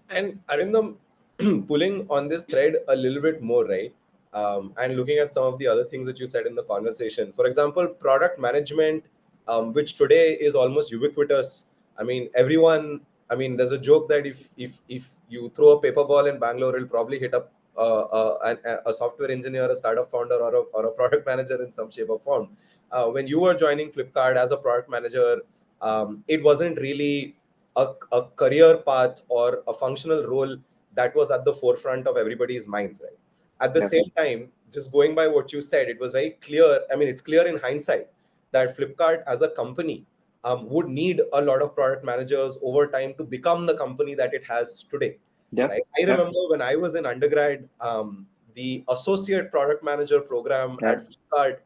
And Arindam, pulling on this thread a little bit more, right? And looking at some of the other things that you said in the conversation. For example, product management, which today is almost ubiquitous. I mean, everyone. I mean, there's a joke that if you throw a paper ball in Bangalore, it'll probably hit up a software engineer, a startup founder, or a product manager in some shape or form. When you were joining Flipkart as a product manager, it wasn't really a career path or a functional role that was at the forefront of everybody's minds, right? At the Yeah. same time, just going by what you said, it was very clear. I mean, it's clear in hindsight that Flipkart as a company would need a lot of product managers over time to become the company that it has today, Yeah. right? I Yeah. remember when I was in undergrad, the associate product manager program Yeah. at Flipkart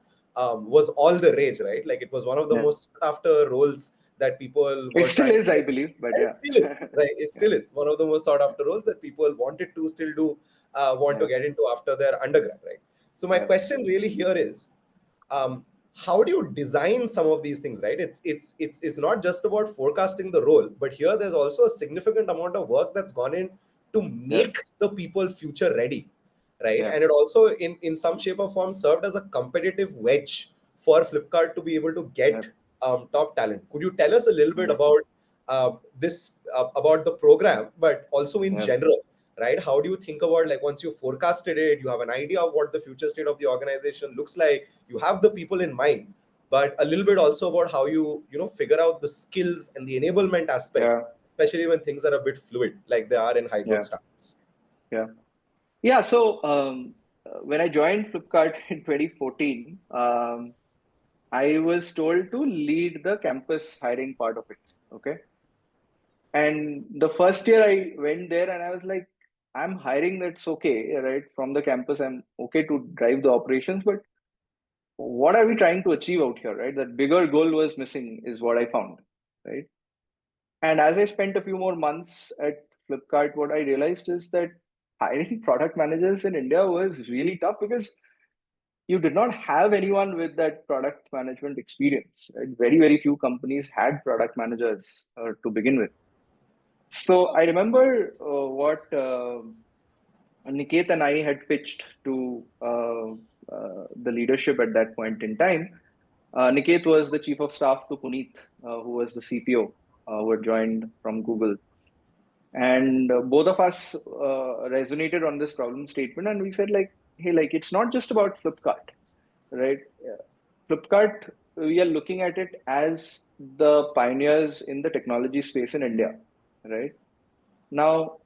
was all the rage, right? Like it was one of the Yeah. most sought after roles that people It were still trying is, to I get. believe, but And it yeah. still is, right? It Yeah. still is one of the most sought after roles that people wanted to still do, want to Yeah. get into after their undergrad, right? So my Yeah. question really here is, um, how do you design some of these things, right? It's not just about forecasting the role, but here there's also a significant amount of work that's gone in to Yeah. make the people future ready, right? Yeah. And it also in some shape or form served as a competitive wedge for Flipkart to be able to Yeah. get top talent. Could you tell us a little bit Yeah. about this about the program, but also in Yeah. general, right? How do you think about, like, once you forecasted it, you have an idea of what the future state of the organization looks like, you have the people in mind, but a little bit also about how you figure out the skills and the enablement aspect, Yeah. especially when things are a bit fluid like they are in high growth Yeah. startups. Yeah. Yeah. So when I joined Flipkart in 2014, I was told to lead the campus hiring part of it. Okay. And the first year I went there and I was like, I'm hiring, that's okay, right? From the campus, I'm okay to drive the operations, but what are we trying to achieve out here, right? That bigger goal was missing, is what I found, right? And as I spent a few more months at Flipkart, what I realized is that hiring product managers in India was really tough because you did not have anyone with that product management experience, right? Very, very few companies had product managers to begin with. So I remember what Niket and I had pitched to the leadership at that point in time. Niket was the chief of staff to Puneet, who was the CPO, who had joined from Google. And both of us resonated on this problem statement. And we said, like, hey, like, it's not just about Flipkart, right? Flipkart, we are looking at it as the pioneers in the technology space in India, right? Now,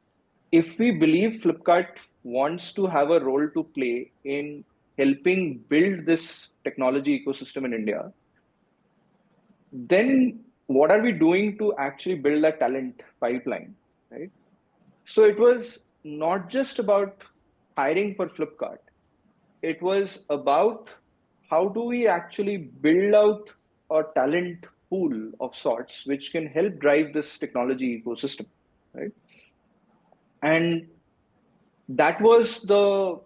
if we believe Flipkart wants to have a role to play in helping build this technology ecosystem in India, then what are we doing to actually build that talent pipeline, right? So it was not just about hiring for Flipkart. It was about how do we actually build out a talent pool of sorts which can help drive this technology ecosystem, right? And that was the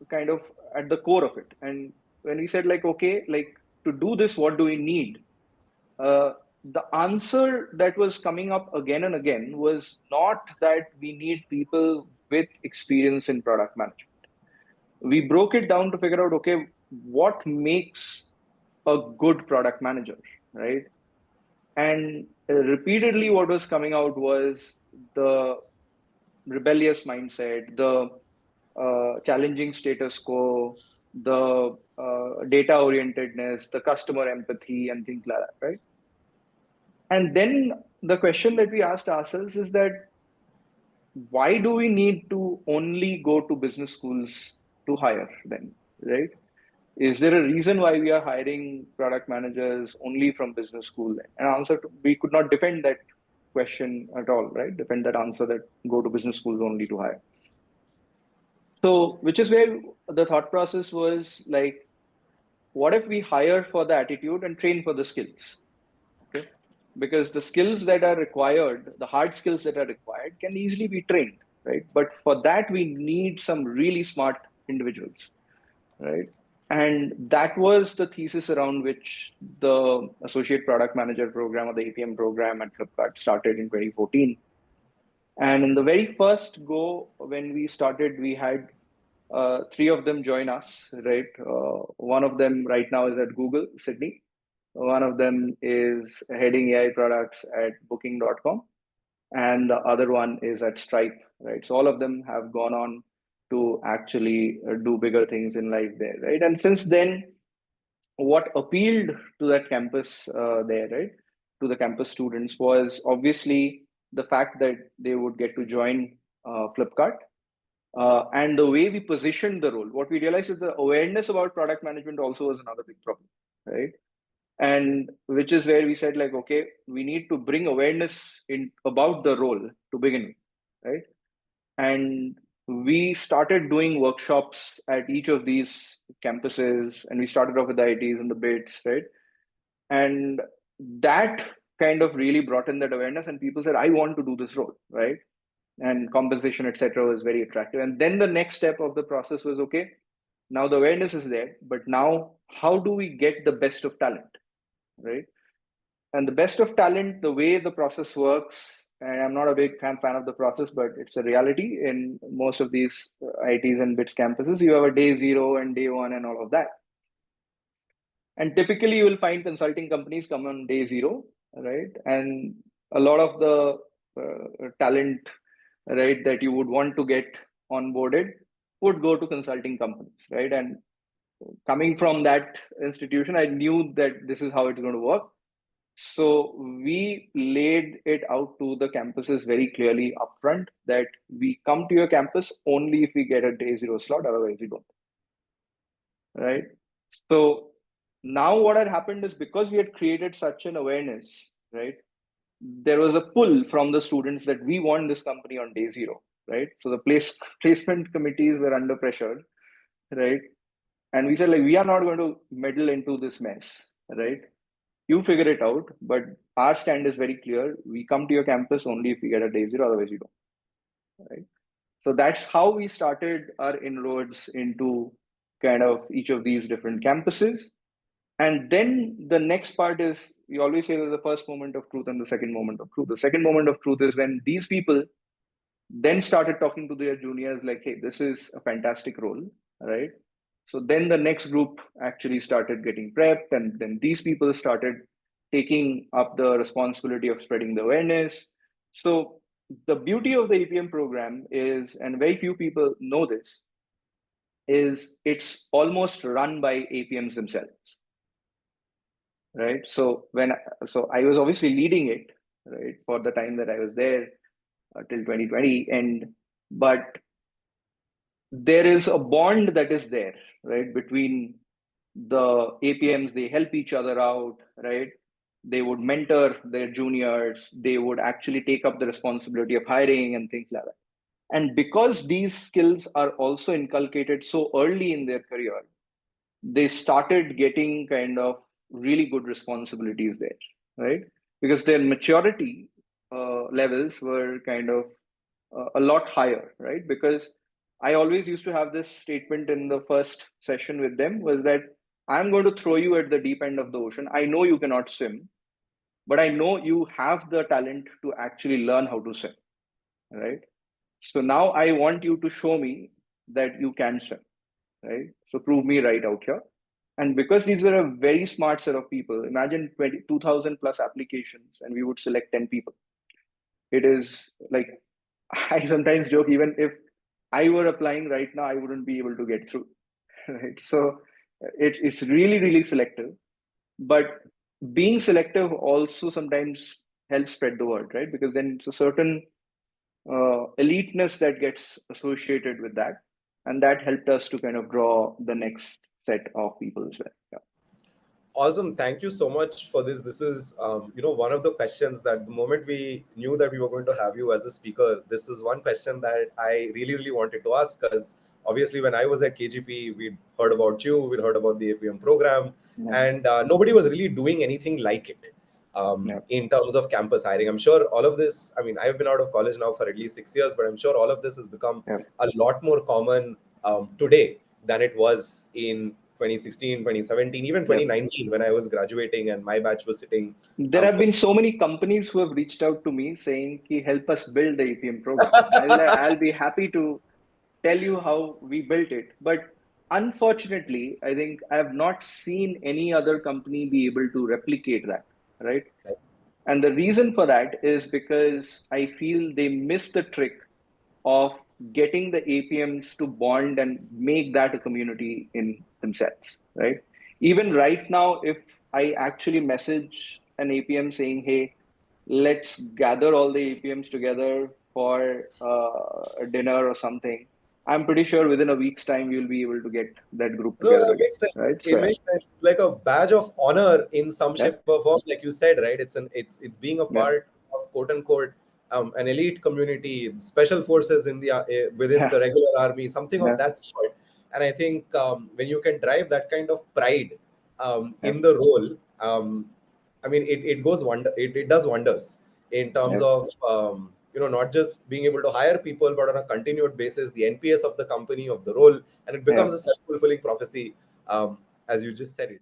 kind of at the core of it. And when we said, like, okay, like, to do this, what do we need? uh, the answer that was coming up again and again was not that we need people with experience in product management. We broke it down to figure out, okay, what makes a good product manager, right? And repeatedly what was coming out was the rebellious mindset, the challenging status quo, the data orientedness, the customer empathy, and things like that, right? And then the question that we asked ourselves is that why do we need to only go to business schools to hire then, right? Is there a reason why we are hiring product managers only from business school? And answer to, we could not defend that question at all, right? Defend that answer that go to business schools only to hire. So, which is where the thought process was like, what if we hire for the attitude and train for the skills? Okay. Because the skills that are required, the hard skills that are required, can easily be trained, right? But for that, we need some really smart individuals, right? And that was the thesis around which the Associate Product Manager program or the APM program at Flipkart started in 2014. And in the very first go, when we started, we had three of them join us, right? One of them right now is at Google, Sydney. One of them is heading AI products at booking.com. And the other one is at Stripe, right? So all of them have gone on to actually do bigger things in life there, right? And since then, what appealed to that campus there, right, to the campus students was obviously the fact that they would get to join Flipkart. And the way we positioned the role, what we realized is the awareness about product management also was another big problem, right? And which is where we said, like, okay, we need to bring awareness in about the role to begin with, right? And we started doing workshops at each of these campuses, and we started off with the ITs and the bits, right? And that kind of really brought in that awareness, and people said, I want to do this role, right? And compensation, etc., was very attractive. And then the next step of the process was, okay, now the awareness is there, but now how do we get the best of talent, right? And the best of talent, the way the process works, and I'm not a big fan of the process, but it's a reality in most of these ITs and bits campuses. You have a day zero and day one and all of that. And typically, you will find consulting companies come on day zero, right? And a lot of the talent, right, that you would want to get onboarded would go to consulting companies, right? And coming from that institution, I knew that this is how it's going to work. So we laid it out to the campuses very clearly upfront that we come to your campus only if we get a day zero slot, otherwise we don't, right? So now what had happened is, because we had created such an awareness, right, there was a pull from the students that we want this company on day zero, right? So the placement committees were under pressure, right? And we said, like, we are not going to meddle into this mess, right? You figure it out, but our stand is very clear. We come to your campus only if we get a day zero, otherwise we don't, right? So that's how we started our inroads into kind of each of these different campuses. And then the next part is, we always say there's the first moment of truth and the second moment of truth. The second moment of truth is when these people then started talking to their juniors, like, hey, this is a fantastic role, right? So then the next group actually started getting prepped, and then these people started taking up the responsibility of spreading the awareness. So the beauty of the APM program is, and very few people know this, is it's almost run by APMs themselves, right? So I was obviously leading it, right, for the time that I was there till 2020, and but there is a bond that is there, right, between the APMs. They help each other out, right? They would mentor their juniors. They would actually take up the responsibility of hiring and things like that. And because these skills are also inculcated so early in their career, they started getting kind of really good responsibilities there, right? Because their maturity levels were kind of a lot higher, right? Because I always used to have this statement in the first session with them, was that I'm going to throw you at the deep end of the ocean. I know you cannot swim, but I know you have the talent to actually learn how to swim, right? So now I want you to show me that you can swim, right? So prove me right out here. And because these were a very smart set of people, imagine 2,000 plus applications, and we would select 10 people. It is like, I sometimes joke, even if I were applying right now, I wouldn't be able to get through. Right? So it's really, really selective. But being selective also sometimes helps spread the word, right? Because then it's a certain eliteness that gets associated with that. And that helped us to kind of draw the next set of people as well. Yeah. Awesome. Thank you so much for this. This is, one of the questions that the moment we knew that we were going to have you as a speaker, this is one question that I really, really wanted to ask, because obviously when I was at KGP, we'd heard about you, we'd heard about the APM program, Yeah. and nobody was really doing anything like it Yeah. in terms of campus hiring. I'm sure all of this, I mean, I've been out of college now for at least 6 years, but I'm sure all of this has become Yeah. a lot more common today than it was in 2016, 2017, even Yep. 2019 when I was graduating and my batch was sitting There have for. been so many companies who have reached out to me saying, "Ki, help us build the APM program." I'll be happy to tell you how we built it. But unfortunately, I think I have not seen any other company be able to replicate that, right? And the reason for that is because I feel they missed the trick of getting the APMs to bond and make that a community in themselves, right? Even right now, if I actually message an APM saying, "Hey, let's gather all the APMs together for a dinner or something," I'm pretty sure within a week's time you'll be able to get that group No, together that again, makes sense. right? It So makes sense. It's like a badge of honor in some yeah, shape or form, like you said, right? It's being a yeah, part of quote unquote an elite community, special forces in the within yeah, the regular army, something of yeah, that sort. And I think when you can drive that kind of pride yeah, in the role, I mean, it goes wonder. It does wonders in terms yeah, of not just being able to hire people, but on a continued basis, the NPS of the company of the role, and it yeah. becomes a self fulfilling prophecy, as you just said it.